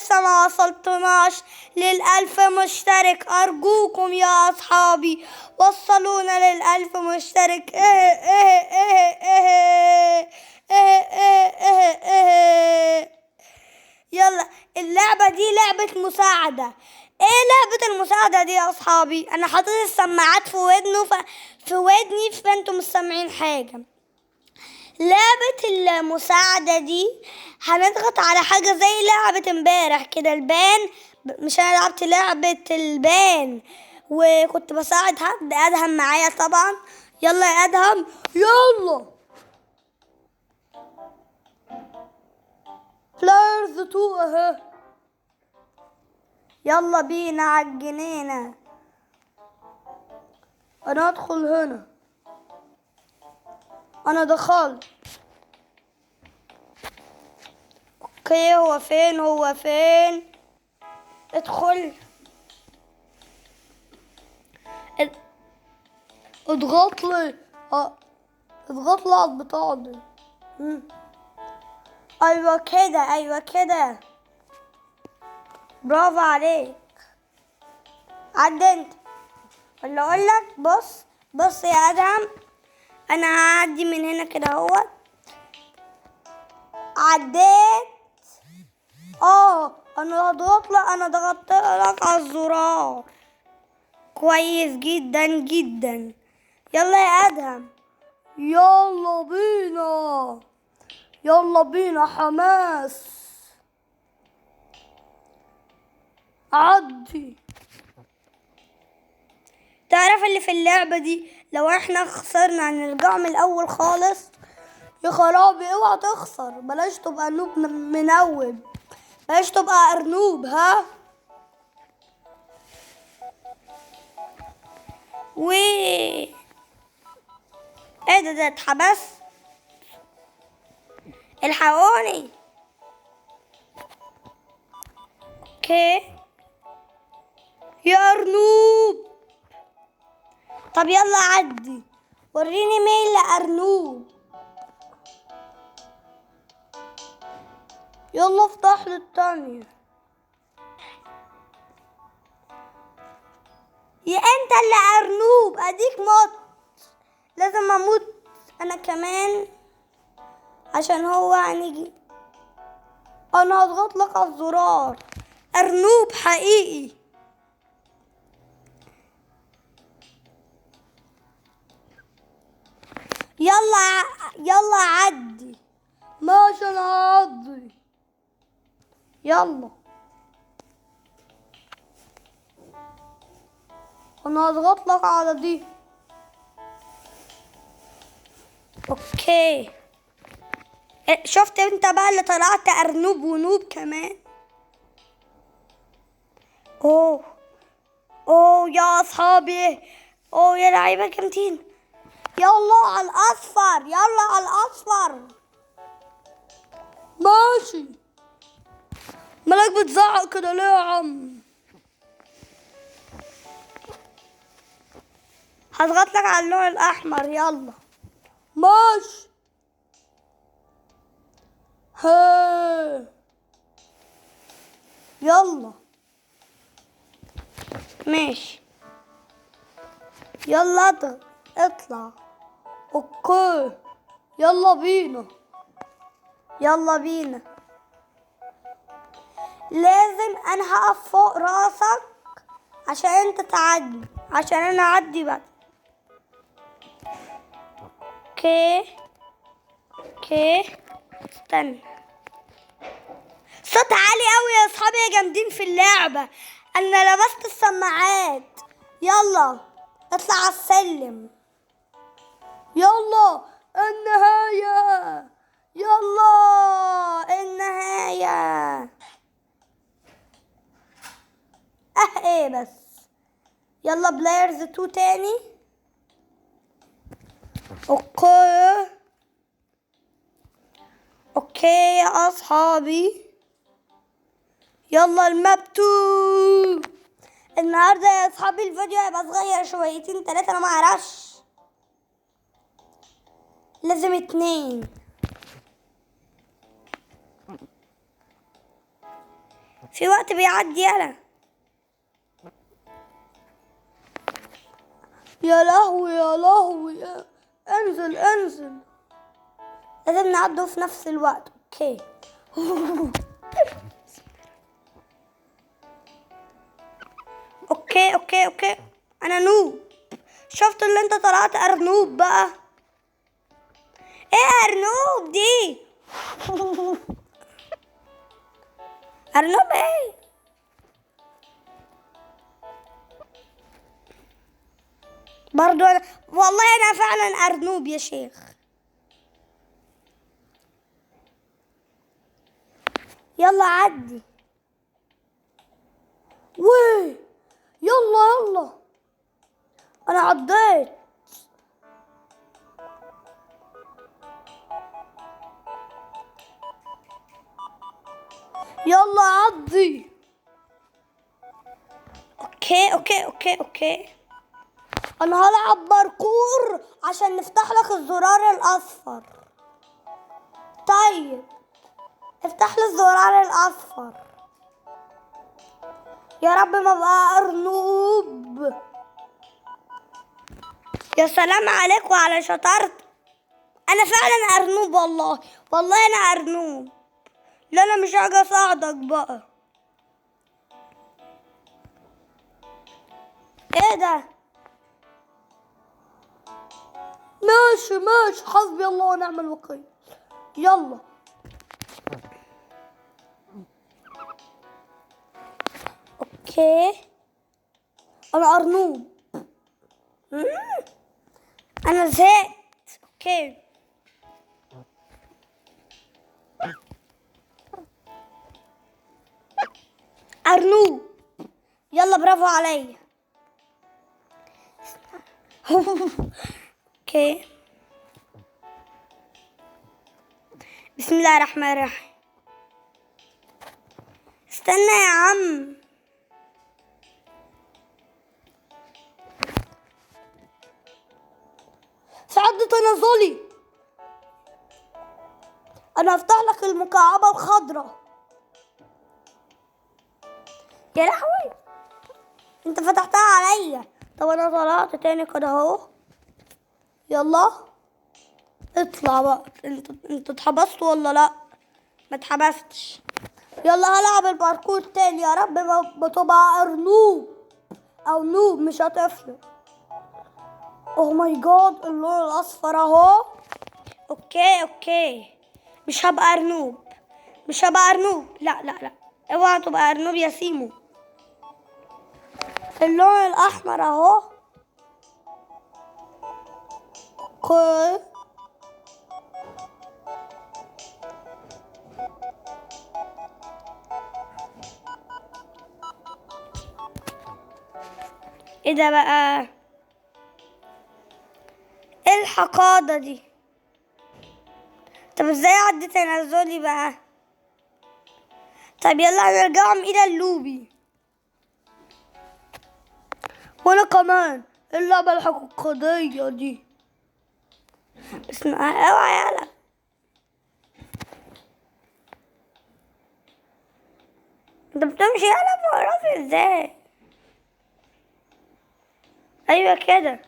لسه ما وصلتناش لل1000 مشترك، أرجوكم يا أصحابي وصلونا لل1000 مشترك. يلا، اللعبة دي لعبة مساعدة. ايه لعبة المساعدة دي يا أصحابي؟ أنا حاطط السماعات في ودني فانتم مش سامعين حاجة. لعبة المساعدة دي هنضغط على حاجة زي لعبة امبارح كده، البان. مش انا لعبت لعبة البان وكنت بساعد حد، ادهم معايا طبعا. يلا يا ادهم، يلا بلايرز 2 اهي. يلا بينا عالجنينة. انا ادخل هنا. انا دخلت. اوكي، هو فين؟ ادخل. اضغط لي على البتاع دي. ايوه كده. برافو عليك. عد انت ولا اقول لك؟ بص يا ادهم، انا هعدي من هنا كده اهوت. عديت. انا ضغطت لك على الزرار. كويس جدا جدا. يلا يا ادهم، يلا بينا حماس. عدي. تعرف اللي في اللعبة دي لو احنا خسرنا هنرجع من الاول خالص؟ يا خرابي، اوعى تخسر. بلاش تبقى نوب منوب، بلاش تبقى ارنوب. ها ايه ده اتحبس. الحقوني. اوكي يا ارنوب. طب يلا عدي، وريني مين اللي ارنوب. يلا افتح لي التانية. يا انت اللي ارنوب، اديك موت. لازم اموت انا كمان عشان هو هنيجي. انا هضغط لك على الزرار. ارنوب حقيقي. يلا عدي. ماشي انا هعدي. يلا انا هضغط لك على دي. اوكي، شفت انت بقى اللي طلعت ارنوب ونوب كمان. اوه يا اصحابي، اوه يا لعيبه جامدين. يلا على الاصفر. ماشي. مالك بتزعق كده ليه يا عم؟ هضغط لك على اللون الاحمر. يلا ماشي. ها يلا ماشي. يلا اطلع. اوكي يلا بينا. لازم انا هقف فوق راسك عشان انت تعدي، عشان انا اعدي بقى. اوكي استنى. صوت عالي قوي يا اصحابي يا جامدين في اللعبة. انا لبست السماعات. يلا اطلع على السلم. يلا النهاية. ايه بس. يلا بلايرز 2 تاني. اوكي يا اصحابي، يلا الماب 2. النهارده يا اصحابي الفيديو هيبقى صغير شويتين 3، انا ما اعرفش. لازم 2. في وقت بيعدي يلا. يا لهوي يا لهوي، انزل انزل. لازم نعدوا في نفس الوقت. اوكي. اوكي اوكي اوكي. انا نوب. شفت اللي انت طلعت ارنوب بقى؟ ايه ارنوب دي؟ ارنوب ايه؟ برضو انا والله انا فعلا ارنوب يا شيخ. يلا عدي. ويه، يلا يلا. انا عديت. يلا عدي. اوكي اوكي اوكي اوكي. انا هلعب باركور عشان نفتح لك الزرار الاصفر. طيب افتح لي الزرار الاصفر. يا رب ما بقى ارنوب. يا سلام عليك وعلى شطارتك. انا فعلا ارنوب والله. والله انا ارنوب. لا انا مش هاجي اساعدك بقى. ايه ده؟ ماشي ماشي، حسبي الله ونعم الوكيل. يلا. اوكي. انا ارنوب. مم. انا زهقت. اوكي. ارنوب. يلا برافو عليا. اوكي. بسم الله الرحمن الرحيم. استنى يا عم. سعد تنازلي. انا هفتح لك المكعبة الخضراء. يا لهوي، انت فتحتها عليا. طب انا طلعت تاني كده اهو. يلا اطلع بقى. انت اتحبست ولا لا؟ ما اتحبستش. يلا هلعب الباركور تاني. يا رب ما تبقى ارنوب او نوب، مش هتفرق. اوه ماي جاد، اللون الاصفر اهو. اوكي اوكي. مش هبقى ارنوب. مش هبقى ارنوب. لا لا لا. اوعى تبقى ارنوب يا سيمو. اللون الاحمر اهو. اوكي. ايه ده بقى؟ ايه الحقادة دي؟ طب ازاي عدي تنازلي بقى؟ طب يلا نرجعهم الى اللوبي. وانا كمان اللعبة الحقيقية دي. بسم الله. اوعى يلا. انت بتمشي يلا فوق راسي ازاي؟ ايوه كده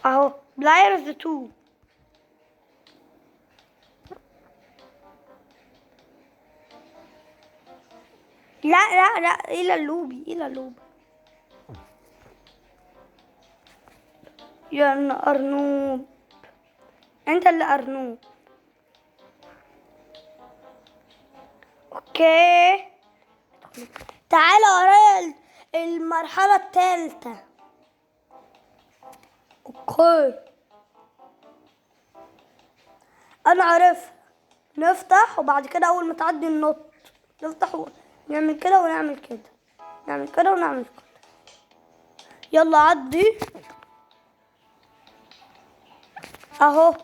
اهو. بلايرز 2. لا لا لا، الى اللوبي الى اللوبي. يا ارنوب. انت اللي ارنوب. اوكي. تعالى ورايا المرحلة الثالثة. اوكي. انا عارف. نفتح وبعد كده اول ما تعدي النط نفتح نعمل كده ونعمل كده. نعمل كده ونعمل كده. يلا عدي اهو.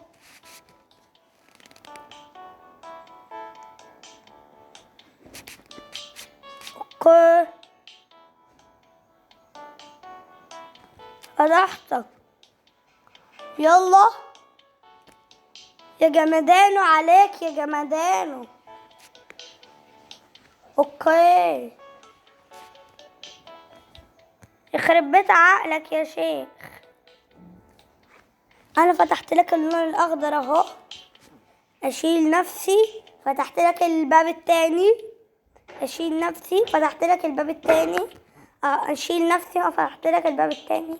اوكي. فتحتك. يلا يا جمدانو عليك يا جمدانو. اوكي. يخرب بيت عقلك يا شيخ. انا فتحت لك اللون الاخضر اهو. اشيل نفسي، فتحت لك الباب التاني. اشيل نفسي، فتحت لك الباب التاني. اشيل نفسي وفتحت لك الباب التاني.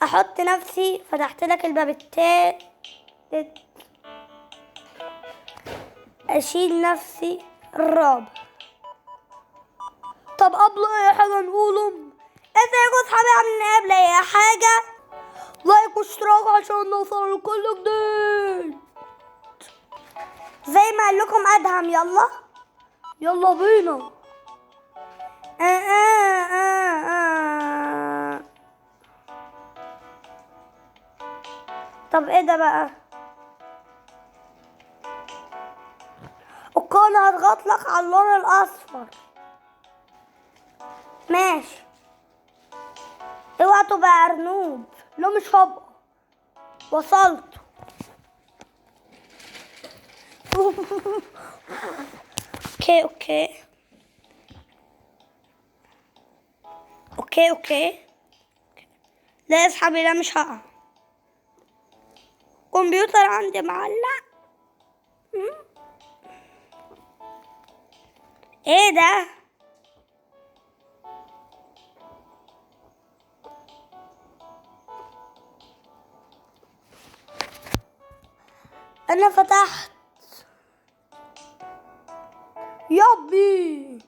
احط نفسي، فتحت لك الباب التالت. اشيل نفسي الرابع. طب قبل اي حاجه نقوله، ازيكم اصحابي عاملين ايه؟ قبل اي حاجه لايك واشتراك عشان نوصل لكل جديد. زي ما قال لكم ادهم، يلا بينا. طب ايه ده بقى؟ اوكي، انا هضغط لك على اللون الاصفر. ماشي. اوعى تبقى ارنوب. لا مش هبقى. وصلت. اوكي. لا يا اصحابي، لا مش هقع. كمبيوتر عندي معلق. ايه ده؟ انا فتحت. يابي.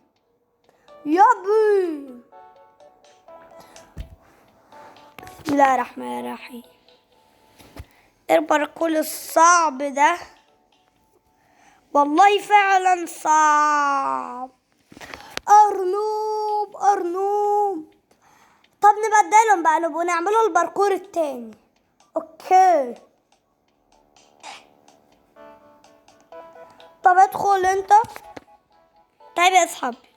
بسم الله الرحمن الرحيم. الباركور الصعب ده والله فعلا صعب. ارنوب. طب نبدلهم بقى، نبقى نعملوا الباركور التاني. اوكي. طب ادخل انت. طيب يا اصحابي،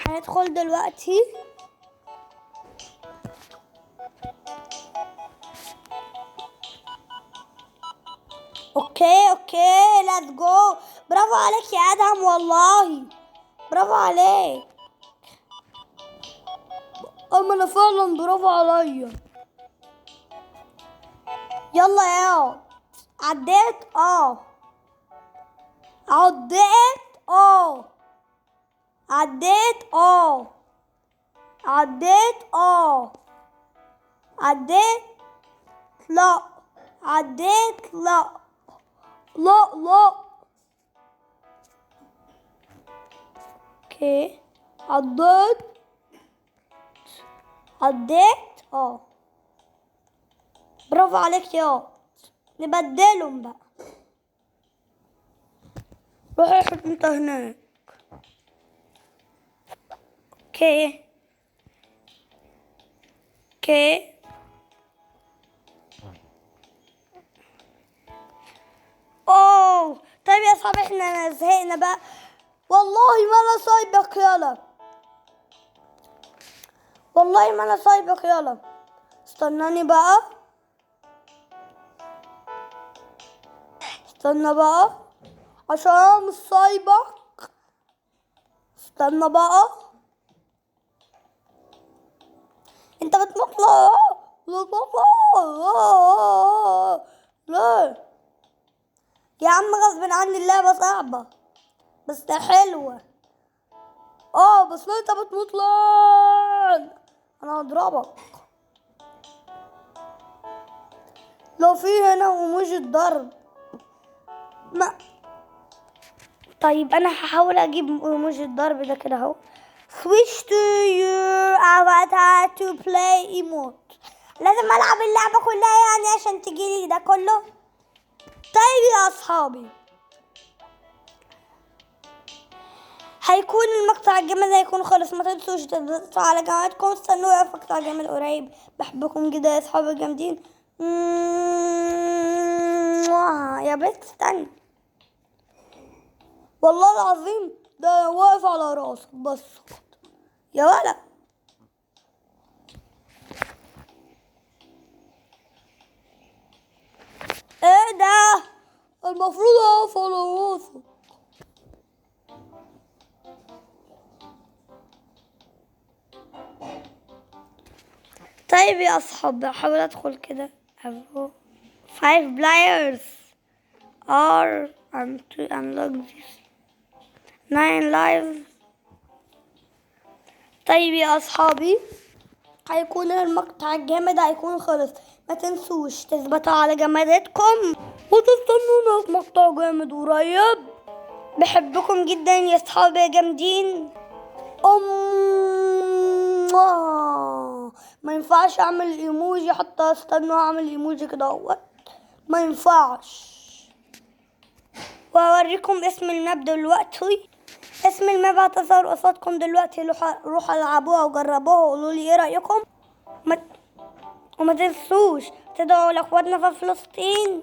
هندخل دلوقتي. اوكي ليتس جو. برافو عليك يا ادهم، والله برافو عليك. اما انا فعلا برافو عليا. يلا يا عديت. لا. عديت. لا. اوكي. عديت. برافو عليك يا. نبدلهم بقى. روح انت هناك. اوكي. طيب يا صاحبي، احنا زهقنا بقى. والله ما انا سايبك يلا. استناني بقى. استنى بقى عشان انا مش سايبك. استنى بقى. انت بتموت ليه يا عم؟ غصب عني، اللعبة صعبة بس حلوة. بس انت بتموت ليه؟ انا هضربك. لو في هنا ايموجي الضرب ما. طيب انا هحاول اجيب ايموجي الضرب ده كده اهو. switch to your avatar to play emote. لازم العب اللعبة كلها يعني عشان تجيلي ده كله. طيب يا اصحابي، هيكون المقطع الجامد هيكون خلص. ما تنسوش تضغطوا على قناتكم. استنوا في مقطع جامد قريب. بحبكم جدا يا اصحابي الجامدين. يا بنت استنى، والله العظيم ده واقف على راسك بس يا ولد. ايه ده؟ المفروض اقف على راسك. طيب يا أصحاب بحاول أدخل كده أهو. 5 players are to unlock this 9 lives. طيب يا أصحابي هيكون المقطع الجامد هيكون خلص، ما تنسوش تثبتوا على جماداتكم وتستنونا في مقطع جامد قريب. بحبكم جدا يا أصحابي يا جامدين. ما ينفعش اعمل ايموجي حتى استنوا اعمل ايموجي كده اهوت، ما ينفعش. وهوريكم اسم الماب دلوقتي. اسم الماب هتظهر قصادكم دلوقتي، روحوا العبوها وجربوها وقولوا لي ايه رايكم. وما تنسوش تدعوا لاخواتنا في فلسطين.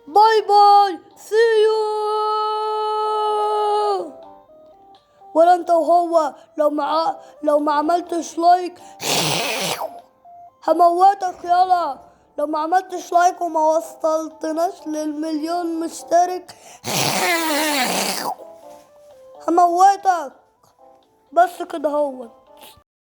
باي باي، سي يو. ولا انت وهو لو ما عملتش لايك هموتك يلا. لو ما عملتش لايك وما وصلتناش للمليون مشترك هموتك. بس كده هو.